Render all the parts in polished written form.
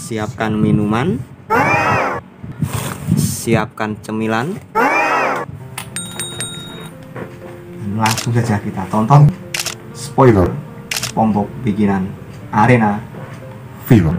Siapkan minuman, siapkan cemilan. Langsung saja kita tonton Spoiler SpongeBob bikinan Arena Film.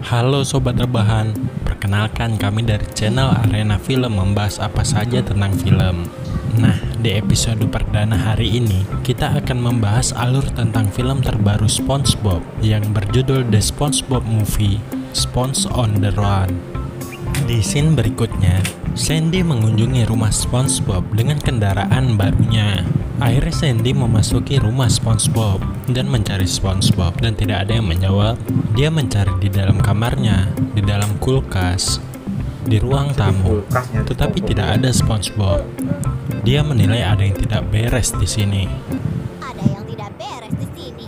Halo Sobat Rebahan, perkenalkan kami dari channel Arena Film membahas apa saja tentang film. Nah, di episode perdana hari ini, kita akan membahas alur tentang film terbaru SpongeBob yang berjudul The SpongeBob Movie, Sponge on the Run. Di scene berikutnya, Sandy mengunjungi rumah SpongeBob dengan kendaraan barunya. Akhirnya Sandy memasuki rumah SpongeBob dan mencari SpongeBob dan tidak ada yang menjawab. Dia mencari di dalam kamarnya, di dalam kulkas, di ruang tamu, tetapi tidak ada SpongeBob. Dia menilai ada yang tidak beres di sini. Ada yang tidak beres di sini.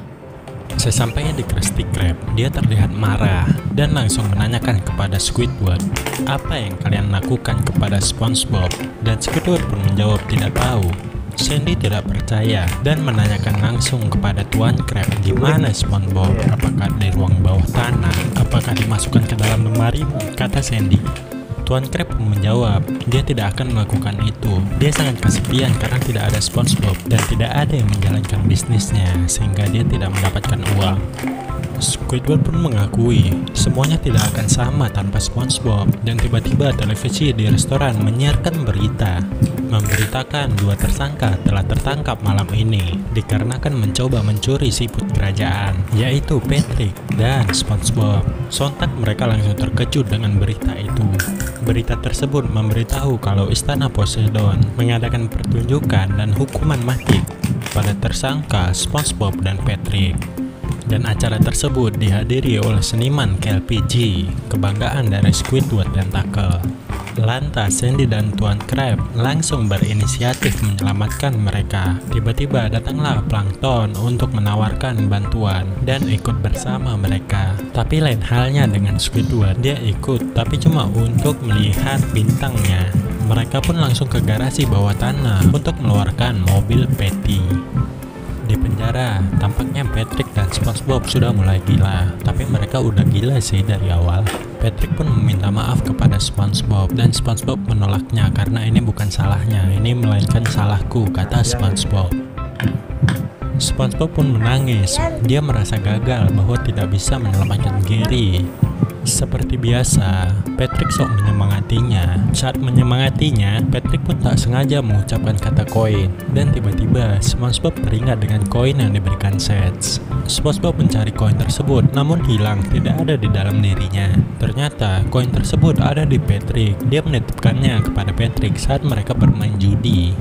Sesampainya di Krusty Krab, dia terlihat marah dan langsung menanyakan kepada Squidward, apa yang kalian lakukan kepada SpongeBob? Dan Squidward pun menjawab tidak tahu. Sandy tidak percaya dan menanyakan langsung kepada Tuan Krab, di mana SpongeBob? Apakah di ruang bawah tanah? Apakah dimasukkan ke dalam lemari? Kata Sandy. Tuan Krab pun menjawab, dia tidak akan melakukan itu. Dia sangat kesepian karena tidak ada SpongeBob dan tidak ada yang menjalankan bisnisnya sehingga dia tidak mendapatkan uang. Squidward pun mengakui semuanya tidak akan sama tanpa SpongeBob, dan tiba-tiba televisi di restoran menyiarkan berita memberitakan dua tersangka telah tertangkap malam ini dikarenakan mencoba mencuri siput kerajaan, yaitu Patrick dan SpongeBob. Sontak mereka langsung terkejut dengan berita itu. Berita tersebut memberitahu kalau Istana Poseidon mengadakan pertunjukan dan hukuman mati pada tersangka SpongeBob dan Patrick. Dan acara tersebut dihadiri oleh seniman KLPG, kebanggaan dari Squidward dan Tackle. Lantas Sandy dan Tuan Krab langsung berinisiatif menyelamatkan mereka. Tiba-tiba datanglah Plankton untuk menawarkan bantuan dan ikut bersama mereka. Tapi lain halnya dengan Squidward, dia ikut tapi cuma untuk melihat bintangnya. Mereka pun langsung ke garasi bawah tanah untuk mengeluarkan mobil Patty. Di penjara, tampaknya Patrick dan SpongeBob sudah mulai gila. Tapi mereka udah gila sih dari awal. Patrick pun meminta maaf kepada SpongeBob dan SpongeBob menolaknya karena ini bukan salahnya, ini melainkan salahku, kata SpongeBob. SpongeBob pun menangis. Dia merasa gagal bahwa tidak bisa menyelamatkan Gary. Seperti biasa, Patrick sok menyemangatinya. Saat menyemangatinya, Patrick pun tak sengaja mengucapkan kata koin. Dan tiba-tiba, SpongeBob teringat dengan koin yang diberikan Seth. SpongeBob mencari koin tersebut, namun hilang, tidak ada di dalam dirinya. Ternyata, koin tersebut ada di Patrick. Dia menitipkannya kepada Patrick saat mereka bermain judi.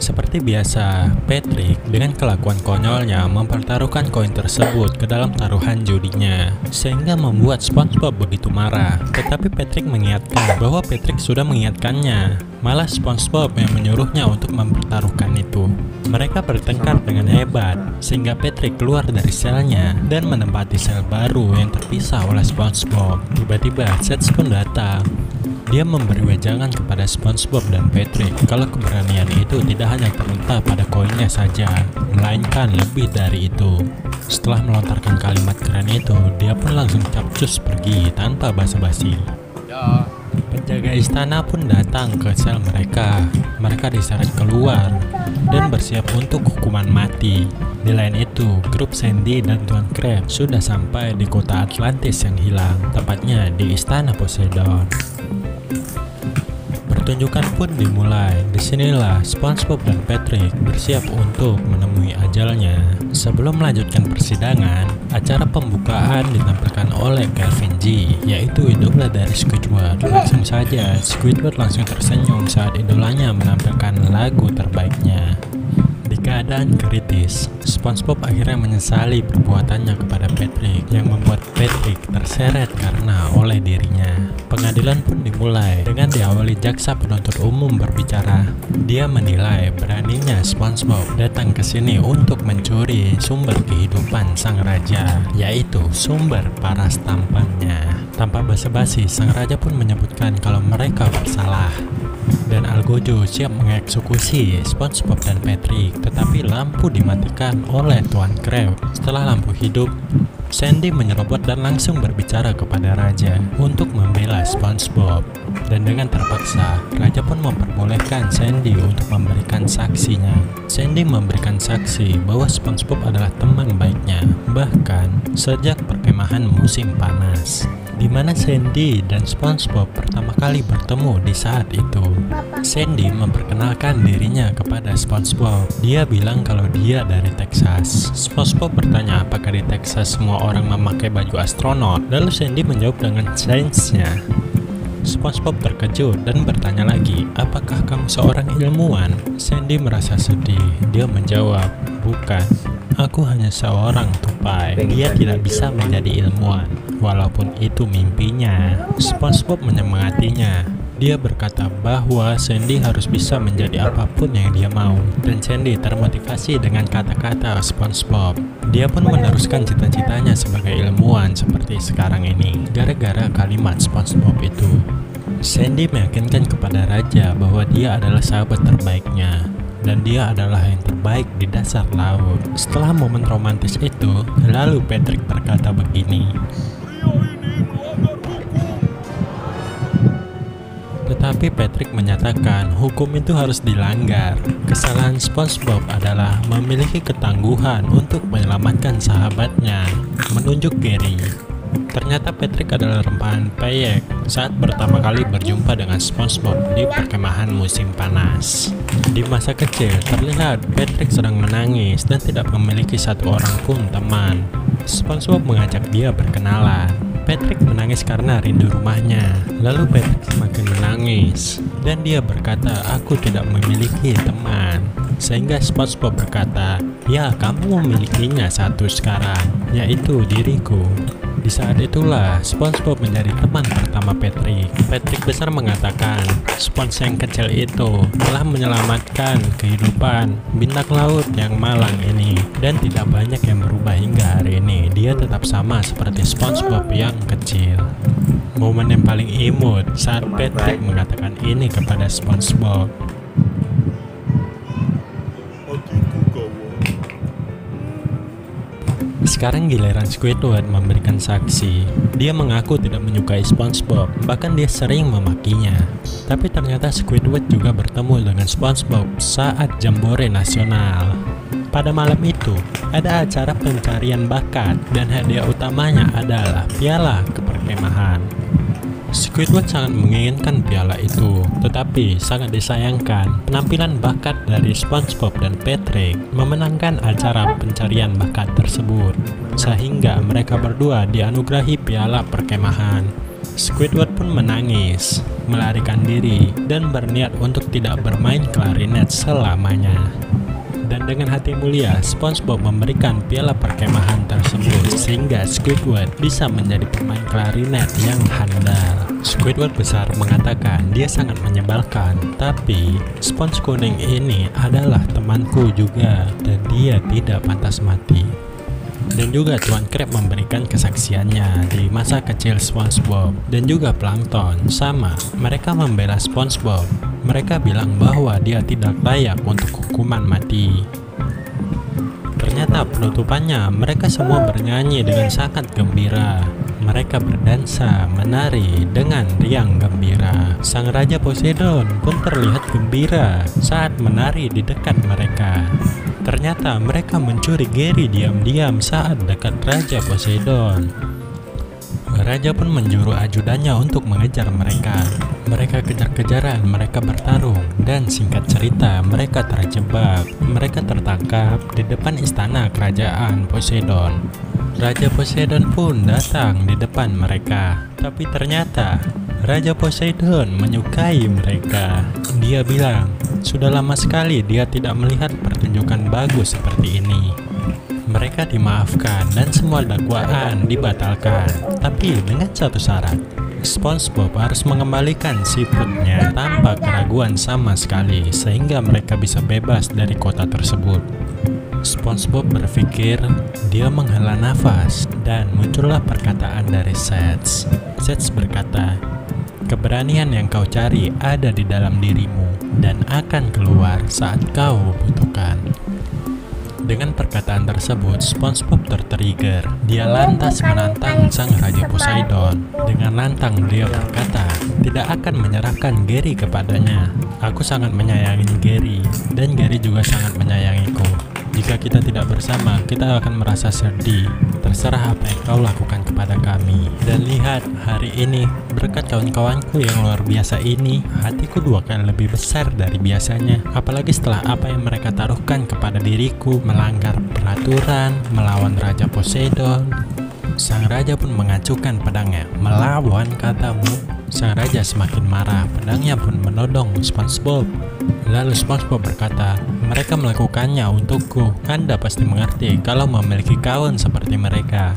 Seperti biasa, Patrick dengan kelakuan konyolnya mempertaruhkan koin tersebut ke dalam taruhan judinya, sehingga membuat SpongeBob begitu marah. Tetapi Patrick mengingatkan bahwa Patrick sudah mengingatkannya. Malah SpongeBob yang menyuruhnya untuk mempertaruhkan itu. Mereka bertengkar dengan hebat, sehingga Patrick keluar dari selnya dan menempati sel baru yang terpisah oleh SpongeBob. Tiba-tiba Seth pun datang. Dia memberi wejangan kepada SpongeBob dan Patrick kalau keberanian itu tidak hanya terletak pada koinnya saja, melainkan lebih dari itu. Setelah melontarkan kalimat keren itu, dia pun langsung capcus pergi tanpa basa-basi. Penjaga istana pun datang ke sel mereka. Mereka diseret keluar dan bersiap untuk hukuman mati. Di lain itu, grup Sandy dan Tuan Krab sudah sampai di kota Atlantis yang hilang, tepatnya di Istana Poseidon. Pertunjukan pun dimulai. Disinilah SpongeBob dan Patrick bersiap untuk menemui ajalnya. Sebelum melanjutkan persidangan, acara pembukaan ditampilkan oleh Kelvin G, yaitu idola dari Squidward. Langsung saja, Squidward langsung tersenyum saat idolanya menampilkan lagu terbaiknya. Di keadaan kritis, SpongeBob akhirnya menyesali perbuatannya kepada Patrick yang membuat Patrick terseret karena oleh dirinya. Pengadilan pun dimulai dengan diawali jaksa penuntut umum berbicara. Dia menilai beraninya SpongeBob datang ke sini untuk mencuri sumber kehidupan sang raja, yaitu sumber paras tampannya. Tanpa basa-basi, sang raja pun menyebutkan kalau mereka bersalah. Dan Algojo siap mengeksekusi SpongeBob dan Patrick, tetapi lampu dimatikan oleh Tuan Krab. Setelah lampu hidup, Sandy menyerobot dan langsung berbicara kepada Raja untuk membela SpongeBob. Dan dengan terpaksa, Raja pun memperbolehkan Sandy untuk memberikan saksinya. Sandy memberikan saksi bahwa SpongeBob adalah teman baiknya, bahkan sejak perkemahan musim panas, di mana Sandy dan SpongeBob pertama kali bertemu di saat itu. Sandy memperkenalkan dirinya kepada SpongeBob. Dia bilang kalau dia dari Texas. SpongeBob bertanya apakah di Texas semua orang memakai baju astronot. Lalu Sandy menjawab dengan sainsnya. SpongeBob terkejut dan bertanya lagi, apakah kamu seorang ilmuwan? Sandy merasa sedih. Dia menjawab, bukan. Aku hanya seorang tupai. Dia tidak bisa menjadi ilmuwan, walaupun itu mimpinya. SpongeBob menyemangatinya. Dia berkata bahwa Sandy harus bisa menjadi apapun yang dia mau. Dan Sandy termotivasi dengan kata-kata SpongeBob. Dia pun meneruskan cita-citanya sebagai ilmuwan seperti sekarang ini, gara-gara kalimat SpongeBob itu. Sandy meyakinkan kepada Raja bahwa dia adalah sahabat terbaiknya, dan dia adalah yang terbaik di dasar laut. Setelah momen romantis itu, lalu Patrick berkata begini, tetapi Patrick menyatakan hukum itu harus dilanggar. Kesalahan SpongeBob adalah memiliki ketangguhan untuk menyelamatkan sahabatnya, menunjuk Gary. Ternyata Patrick adalah rempahan peyek saat pertama kali berjumpa dengan SpongeBob di perkemahan musim panas. Di masa kecil, terlihat Patrick sedang menangis dan tidak memiliki satu orang pun teman. SpongeBob mengajak dia berkenalan. Patrick menangis karena rindu rumahnya. Lalu Patrick semakin menangis dan dia berkata, aku tidak memiliki teman. Sehingga SpongeBob berkata, ya kamu memilikinya satu sekarang, yaitu diriku. Di saat itulah SpongeBob menjadi teman pertama Patrick. Patrick besar mengatakan, Sponge yang kecil itu telah menyelamatkan kehidupan bintang laut yang malang ini, dan tidak banyak yang berubah hingga hari ini. Dia tetap sama seperti SpongeBob yang kecil. Momen yang paling imut saat Patrick mengatakan ini kepada SpongeBob. Sekarang giliran Squidward memberikan saksi. Dia mengaku tidak menyukai SpongeBob, bahkan dia sering memakinya. Tapi ternyata Squidward juga bertemu dengan SpongeBob saat Jambore Nasional. Pada malam itu, ada acara pencarian bakat dan hadiah utamanya adalah piala keperkemahan. Squidward sangat menginginkan piala itu, tetapi sangat disayangkan penampilan bakat dari SpongeBob dan Patrick memenangkan acara pencarian bakat tersebut, sehingga mereka berdua dianugerahi piala perkemahan. Squidward pun menangis, melarikan diri, dan berniat untuk tidak bermain klarinet selamanya. Dan dengan hati mulia, SpongeBob memberikan piala perkemahan tersebut sehingga Squidward bisa menjadi pemain klarinet yang handal. Squidward besar mengatakan dia sangat menyebalkan, tapi Sponge kuning ini adalah temanku juga dan dia tidak pantas mati. Dan juga Tuan Krab memberikan kesaksiannya di masa kecil SpongeBob, dan juga Plankton sama, mereka membela SpongeBob. Mereka bilang bahwa dia tidak layak untuk hukuman mati. Ternyata penutupannya mereka semua bernyanyi dengan sangat gembira. Mereka berdansa, menari dengan riang gembira. Sang Raja Poseidon pun terlihat gembira saat menari di dekat mereka. Ternyata mereka mencuri Gary diam-diam saat dekat Raja Poseidon. Raja pun menjuru ajudannya untuk mengejar mereka. Mereka kejar-kejaran, mereka bertarung, dan singkat cerita mereka terjebak. Mereka tertangkap di depan istana kerajaan Poseidon. Raja Poseidon pun datang di depan mereka. Tapi ternyata Raja Poseidon menyukai mereka. Dia bilang, sudah lama sekali dia tidak melihat pertunjukan bagus seperti ini. Mereka dimaafkan dan semua dakwaan dibatalkan, tapi dengan satu syarat. SpongeBob harus mengembalikan seafoodnya tanpa keraguan sama sekali, sehingga mereka bisa bebas dari kota tersebut. SpongeBob berpikir, dia menghela nafas, dan muncullah perkataan dari Seth. Seth berkata, Keberanian yang kau cari ada di dalam dirimu dan akan keluar saat kau butuhkan. Dengan perkataan tersebut, SpongeBob tertrigger. Dia lantas menantang sang Raja Poseidon. Dengan lantang dia berkata, tidak akan menyerahkan Gary kepadanya. Aku sangat menyayangi Gary, dan Gary juga sangat menyayangiku. Jika kita tidak bersama, kita akan merasa sedih. Terserah apa yang kau lakukan kepada kami. Dan lihat, hari ini, berkat kawan-kawanku yang luar biasa ini, hatiku 2 kali lebih besar dari biasanya. Apalagi setelah apa yang mereka taruhkan kepada diriku, melanggar peraturan, melawan Raja Poseidon. Sang raja pun mengacukan pedangnya, melawan katamu. Sang raja semakin marah, pedangnya pun menodong SpongeBob. Lalu SpongeBob berkata, mereka melakukannya untukku. Anda pasti mengerti kalau memiliki kawan seperti mereka.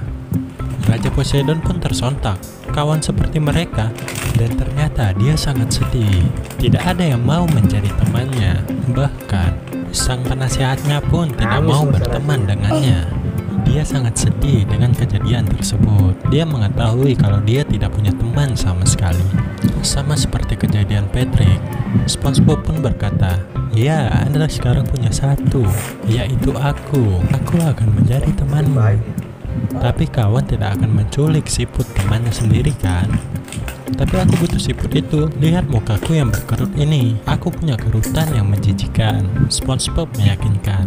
Raja Poseidon pun tersontak, kawan seperti mereka, dan ternyata dia sangat sedih. Tidak ada yang mau menjadi temannya. Bahkan, sang penasehatnya pun tidak mau berteman dengannya. Dia sangat sedih dengan kejadian tersebut. Dia mengetahui kalau dia tidak punya teman sama sekali. Sama seperti kejadian Patrick, SpongeBob pun berkata, ya, Anda sekarang punya satu, yaitu aku. Aku akan menjadi temanmu. Tapi kawan tidak akan menculik siput temannya sendiri kan? Tapi aku butuh siput itu. Lihat mukaku yang berkerut ini. Aku punya kerutan yang menjijikan. SpongeBob meyakinkan.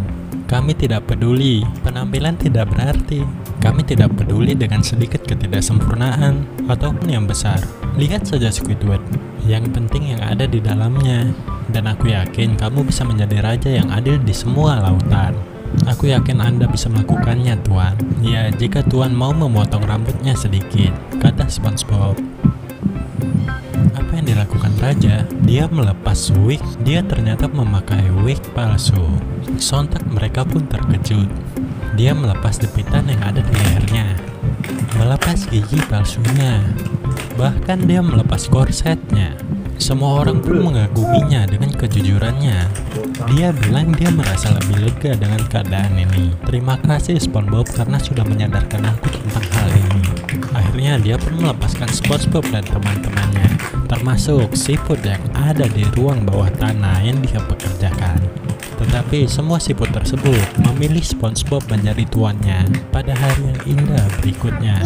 Kami tidak peduli, penampilan tidak berarti. Kami tidak peduli dengan sedikit ketidaksempurnaan ataupun yang besar. Lihat saja Squidward, yang penting yang ada di dalamnya. Dan aku yakin kamu bisa menjadi raja yang adil di semua lautan. Aku yakin Anda bisa melakukannya, Tuan. Ya, jika Tuan mau memotong rambutnya sedikit, kata SpongeBob. Apa yang dilakukan raja? Dia melepas wig. Dia ternyata memakai wig palsu. Sontak mereka pun terkejut. Dia melepas jepitan yang ada di lehernya, melepas gigi palsunya, bahkan dia melepas korsetnya. Semua orang pun mengaguminya dengan kejujurannya. Dia bilang dia merasa lebih lega dengan keadaan ini. Terima kasih SpongeBob karena sudah menyadarkan aku tentang hal ini. Akhirnya dia pun melepaskan SpongeBob dan teman-temannya, termasuk siput yang ada di ruang bawah tanah yang dia pekerjakan. Tetapi semua siput tersebut memilih SpongeBob menjadi tuannya pada hari yang indah berikutnya.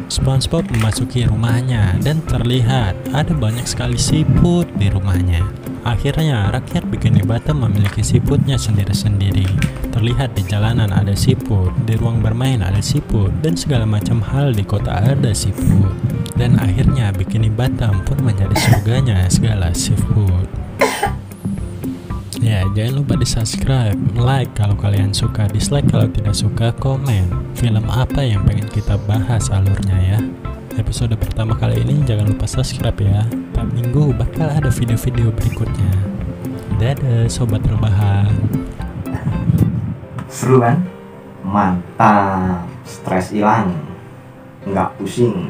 SpongeBob memasuki rumahnya dan terlihat ada banyak sekali siput di rumahnya. Akhirnya rakyat Bikini Bottom memiliki siputnya sendiri-sendiri. Terlihat di jalanan ada siput, di ruang bermain ada siput, dan segala macam hal di kota ada siput. Dan akhirnya Bikini Bottom pun menjadi surganya segala siput. Ya, jangan lupa di subscribe, like kalau kalian suka, dislike kalau tidak suka, komen film apa yang pengen kita bahas alurnya ya. Episode pertama kali ini jangan lupa subscribe ya. Tiap minggu bakal ada video-video berikutnya. Dadah sobat rebahan. Seru kan? Mantap. Stres hilang. Nggak pusing.